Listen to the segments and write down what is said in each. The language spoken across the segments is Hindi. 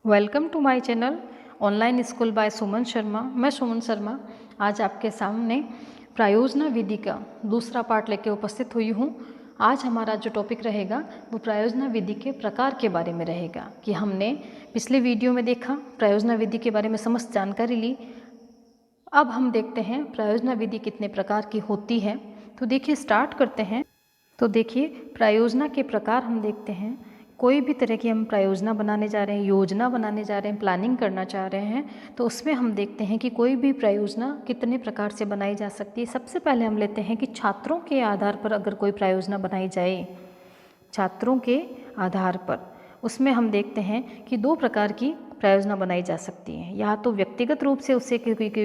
Welcome to my channel online school by Suman Sharma. मैं सुमन शर्मा आज आपके सामने प्रायोजना विधि का दूसरा पार्ट लेके उपस्थित हुई हूँ। आज हमारा जो टॉपिक रहेगा वो प्रायोजना विधि के प्रकार के बारे में रहेगा कि हमने पिछले वीडियो में देखा प्रायोजना विधि के बारे में समस्त जानकारी ली। अब हम देखते हैं प्रायोजना विधि कितने प्रकार की होती है। तो देखिए स्टार्ट करते हैं। तो देखिए प्रायोजना के प्रकार हम देखते हैं। कोई भी तरह की हम प्रायोजना बनाने जा रहे हैं, योजना बनाने जा रहे हैं, प्लानिंग करना चाह रहे हैं, तो उसमें हम देखते हैं कि कोई भी प्रायोजना कितने प्रकार से बनाई जा सकती है। सबसे पहले हम लेते हैं कि छात्रों के आधार पर अगर कोई प्रायोजना बनाई जाए, छात्रों के आधार पर, उसमें हम देखते हैं कि दो प्रकार की प्रायोजना बनाई जा सकती है। या तो व्यक्तिगत रूप से उसे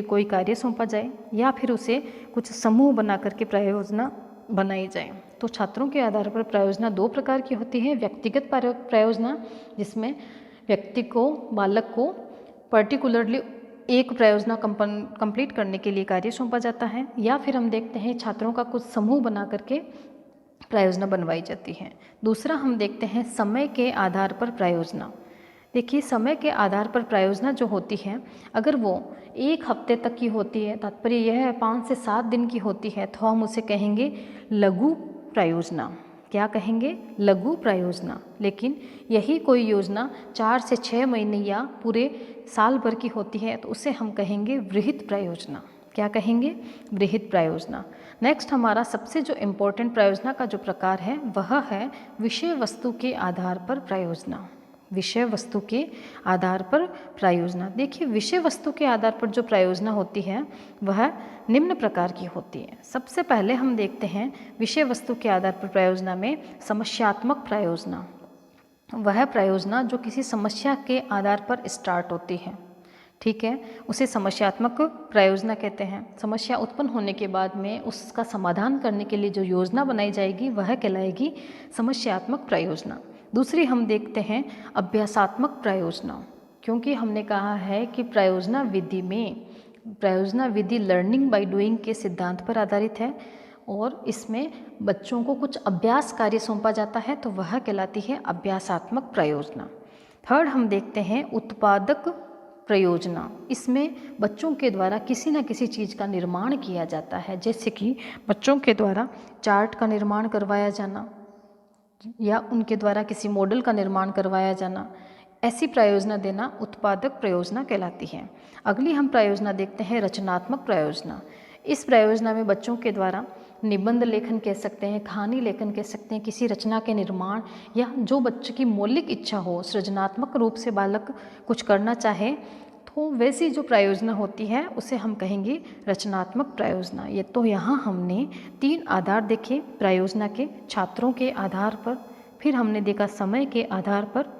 कोई कार्य सौंपा जाए या फिर उसे कुछ समूह बना करके प्रायोजना बनाई जाए। तो छात्रों के आधार पर प्रायोजना दो प्रकार की होती है। व्यक्तिगत प्रायोजना जिसमें व्यक्ति को, बालक को पर्टिकुलरली एक प्रायोजना कंप्लीट करने के लिए कार्य सौंपा जाता है, या फिर हम देखते हैं छात्रों का कुछ समूह बना करके प्रायोजना बनवाई जाती है। दूसरा हम देखते हैं समय के आधार पर प्रायोजना। देखिए समय के आधार पर प्रायोजना जो होती है, अगर वो एक हफ्ते तक की होती है, तात्पर्य यह है 5 से 7 दिन की होती है, तो हम उसे कहेंगे लघु प्रायोजना। क्या कहेंगे? लघु प्रायोजना। लेकिन यही कोई योजना 4 से 6 महीने या पूरे साल भर की होती है, तो उसे हम कहेंगे वृहद प्रायोजना। क्या कहेंगे? वृहद प्रायोजना। नेक्स्ट हमारा सबसे जो इम्पोर्टेंट प्रायोजना का जो प्रकार है वह है विषय वस्तु के आधार पर प्रायोजना। विषय वस्तु के आधार पर प्रायोजना। देखिए विषय वस्तु के आधार पर जो प्रायोजना होती है वह निम्न प्रकार की होती है। सबसे पहले हम देखते हैं विषय वस्तु के आधार पर प्रायोजना में समस्यात्मक प्रायोजना। वह प्रायोजना जो किसी समस्या के आधार पर स्टार्ट होती है, ठीक है, उसे समस्यात्मक प्रायोजना कहते हैं। समस्या उत्पन्न होने के बाद में उसका समाधान करने के लिए जो योजना बनाई जाएगी वह कहलाएगी समस्यात्मक प्रायोजना। दूसरी हम देखते हैं अभ्यासात्मक प्रायोजना, क्योंकि हमने कहा है कि प्रायोजना विधि लर्निंग बाय डूइंग के सिद्धांत पर आधारित है और इसमें बच्चों को कुछ अभ्यास कार्य सौंपा जाता है, तो वह कहलाती है अभ्यासात्मक प्रायोजना। थर्ड हम देखते हैं उत्पादक प्रयोजना। इसमें बच्चों के द्वारा किसी न किसी चीज़ का निर्माण किया जाता है, जैसे कि बच्चों के द्वारा चार्ट का निर्माण करवाया जाना या उनके द्वारा किसी मॉडल का निर्माण करवाया जाना। ऐसी प्रायोजना देना उत्पादक प्रयोजना कहलाती है। अगली हम प्रायोजना देखते हैं रचनात्मक प्रायोजना। इस प्रायोजना में बच्चों के द्वारा निबंध लेखन कह सकते हैं, कहानी लेखन कह सकते हैं, किसी रचना के निर्माण या जो बच्चे की मौलिक इच्छा हो, सृजनात्मक रूप से बालक कुछ करना चाहे, तो वैसी जो प्रायोजना होती है उसे हम कहेंगे रचनात्मक प्रायोजना। ये तो यहाँ हमने 3 आधार देखे प्रायोजना के, छात्रों के आधार पर, फिर हमने देखा समय के आधार पर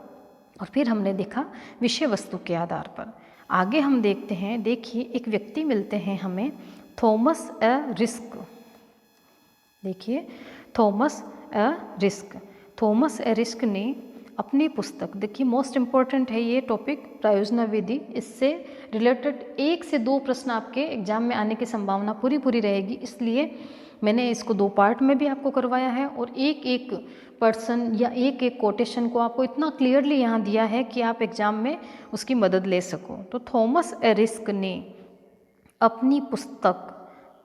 और फिर हमने देखा विषय वस्तु के आधार पर। आगे हम देखते हैं, देखिए एक व्यक्ति मिलते हैं हमें, थॉमस ए रिस्क। देखिए थॉमस ए रिस्क। थॉमस ए रिस्क ने अपनी पुस्तक, देखिए मोस्ट इम्पॉर्टेंट है ये टॉपिक प्रायोजना विधि, इससे रिलेटेड 1 से 2 प्रश्न आपके एग्जाम में आने की संभावना पूरी रहेगी, इसलिए मैंने इसको 2 पार्ट में भी आपको करवाया है और एक पर्सन या एक कोटेशन को आपको इतना क्लियरली यहाँ दिया है कि आप एग्जाम में उसकी मदद ले सको। तो थॉमस ए रिस्क ने अपनी पुस्तक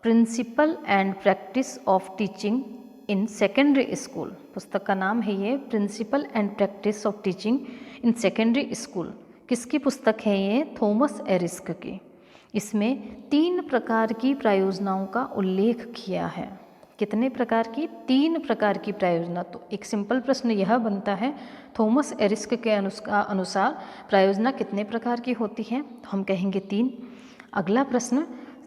principle and practice of teaching in secondary school, पुस्तक का नाम है ये principle and practice of teaching in secondary school. किसकी पुस्तक है ये? थॉमस ए रिस्क की। इसमें 3 प्रकार की प्रायोजनाओं का उल्लेख किया है। कितने प्रकार की? 3 प्रकार की प्रायोजना। तो एक सिंपल प्रश्न यह बनता है, थॉमस ए रिस्क के अनुसार प्रायोजना कितने प्रकार की होती है? तो हम कहेंगे 3। अगला प्रश्न,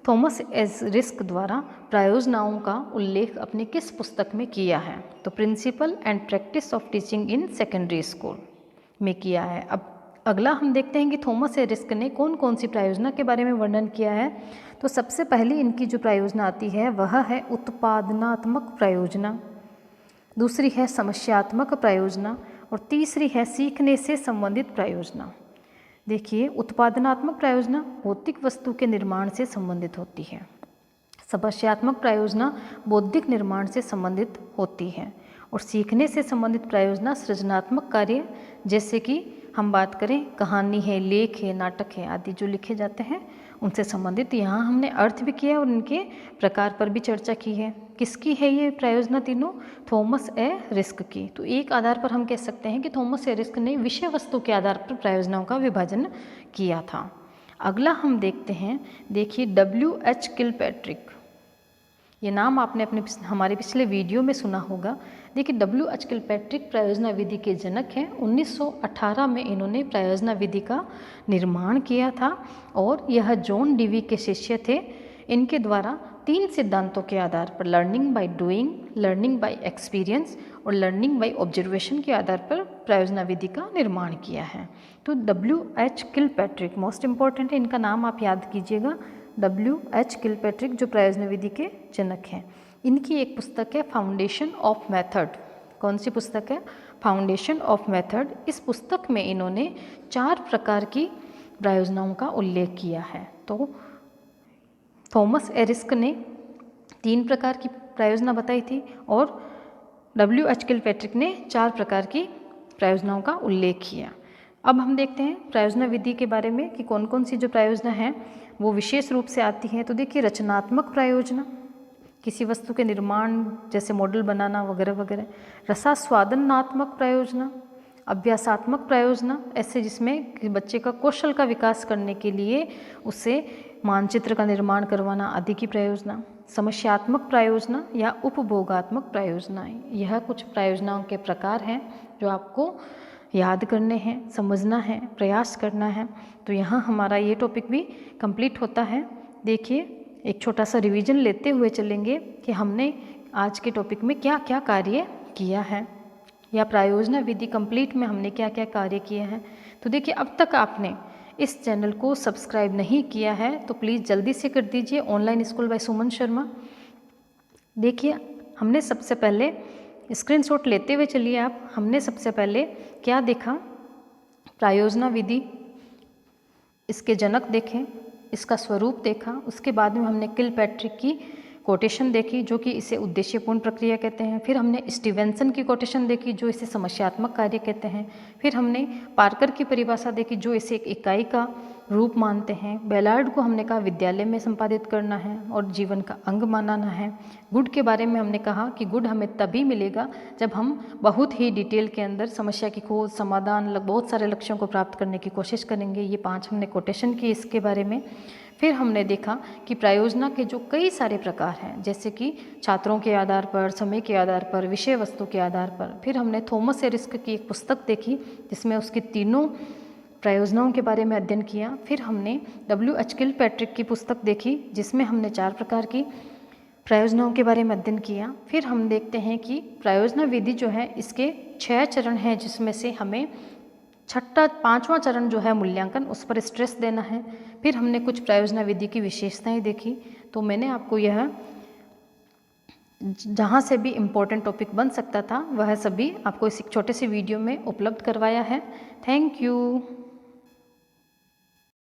थॉमस ए रिस्क द्वारा प्रायोजनाओं का उल्लेख अपनी किस पुस्तक में किया है? तो principle and practice of teaching in secondary school में किया है। अब अगला हम देखते हैं कि थॉमस ए रिस्क ने कौन कौन सी प्रायोजना के बारे में वर्णन किया है। तो सबसे पहली इनकी जो प्रायोजना आती है वह है उत्पादनात्मक प्रायोजना, दूसरी है समस्यात्मक प्रायोजना और तीसरी है सीखने से संबंधित प्रायोजना। देखिए उत्पादनात्मक प्रायोजना भौतिक वस्तु के निर्माण से संबंधित होती है, समस्यात्मक प्रायोजना बौद्धिक निर्माण से संबंधित होती है और सीखने से संबंधित प्रायोजना सृजनात्मक कार्य जैसे कि हम बात करें कहानी है, लेख है, नाटक है आदि जो लिखे जाते हैं उनसे संबंधित यहाँ हमने अर्थ भी किया और इनके प्रकार पर भी चर्चा की है। किसकी है ये प्रयोजना तीनों? थॉमस ए रिस्क की। तो एक आधार पर हम कह सकते हैं कि थॉमस ए रिस्क ने विषय वस्तु के आधार पर प्रयोजनाओं का विभाजन किया था। अगला हम देखते हैं, देखिए W.H. किलपैट्रिक। ये नाम आपने हमारे पिछले वीडियो में सुना होगा। देखिए W.H. किलपैट्रिक प्रयोजना विधि के जनक हैं। 1918 में इन्होंने प्रयोजना विधि का निर्माण किया था और यह जॉन डीवी के शिष्य थे। इनके द्वारा 3 सिद्धांतों के आधार पर learning by doing, learning by experience और लर्निंग बाय ऑब्जर्वेशन के आधार पर प्रयोजना विधि का निर्माण किया है। तो W.H. किलपैट्रिक मोस्ट इम्पॉर्टेंट है, इनका नाम आप याद कीजिएगा। W.H. किलपैट्रिक जो प्रयोजना विधि के जनक हैं। इनकी एक पुस्तक है फाउंडेशन ऑफ मेथड। कौन सी पुस्तक है? Foundation of method. इस पुस्तक में इन्होंने 4 प्रकार की प्रयोजनाओं का उल्लेख किया है। तो थॉमस ए रिस्क ने 3 प्रकार की प्रयोजना बताई थी और W.H. किलपैट्रिक ने 4 प्रकार की प्रयोजनाओं का उल्लेख किया। अब हम देखते हैं प्रयोजना विधि के बारे में कि कौन कौन सी जो प्रयोजना है वो विशेष रूप से आती है। तो देखिए रचनात्मक प्रयोजना, किसी वस्तु के निर्माण जैसे मॉडल बनाना वगैरह वगैरह। रसास्वादनात्मक प्रयोजना, अभ्यासात्मक प्रयोजना, ऐसे जिसमें बच्चे का कौशल का विकास करने के लिए उससे मानचित्र का निर्माण करवाना आदि की प्रयोजना। समस्यात्मक प्रयोजना या उपभोगात्मक प्रयोजनाएं, यह कुछ प्रयोजनाओं के प्रकार हैं जो आपको याद करने हैं, समझना है, प्रयास करना है। तो यहाँ हमारा ये टॉपिक भी कंप्लीट होता है। देखिए एक छोटा सा रिवीजन लेते हुए चलेंगे कि हमने आज के टॉपिक में क्या क्या कार्य किया है या प्रयोजना विधि कंप्लीट में हमने क्या क्या कार्य किए हैं। तो देखिए अब तक आपने इस चैनल को सब्सक्राइब नहीं किया है तो प्लीज़ जल्दी से कर दीजिए। Online school by Suman Sharma. देखिए हमने सबसे पहले स्क्रीनशॉट लेते हुए चलिए आप। हमने सबसे पहले क्या देखा? प्रयोजना विधि, इसके जनक देखे, इसका स्वरूप देखा। उसके बाद में हमने किलपैट्रिक की कोटेशन देखी जो कि इसे उद्देश्यपूर्ण प्रक्रिया कहते हैं। फिर हमने स्टीवेंसन की कोटेशन देखी जो इसे समस्यात्मक कार्य कहते हैं। फिर हमने पार्कर की परिभाषा देखी जो इसे एक इकाई का रूप मानते हैं। बेलार्ड को हमने कहा विद्यालय में संपादित करना है और जीवन का अंग मानना है। गुड के बारे में हमने कहा कि गुड हमें तभी मिलेगा जब हम बहुत ही डिटेल के अंदर समस्या की खोज, समाधान, बहुत सारे लक्ष्यों को प्राप्त करने की कोशिश करेंगे। ये 5 हमने कोटेशन की इसके बारे में। फिर हमने देखा कि प्रयोजना के जो कई सारे प्रकार हैं जैसे कि छात्रों के आधार पर, समय के आधार पर, विषय वस्तु के आधार पर। फिर हमने थॉमस ए रिस्क की एक पुस्तक देखी जिसमें उसकी तीनों प्रयोजनाओं के बारे में अध्ययन किया। फिर हमने W.H. किलपैट्रिक की पुस्तक देखी जिसमें हमने 4 प्रकार की प्रयोजनाओं के बारे में अध्ययन किया। फिर हम देखते हैं कि प्रयोजना विधि जो है इसके 6 चरण हैं जिसमें से हमें 5वां चरण जो है मूल्यांकन, उस पर स्ट्रेस देना है। फिर हमने कुछ प्रयोजना विधि की विशेषताएं देखी। तो मैंने आपको यह जहाँ से भी इम्पोर्टेंट टॉपिक बन सकता था वह सभी आपको इस छोटे से वीडियो में उपलब्ध करवाया है। Thank you.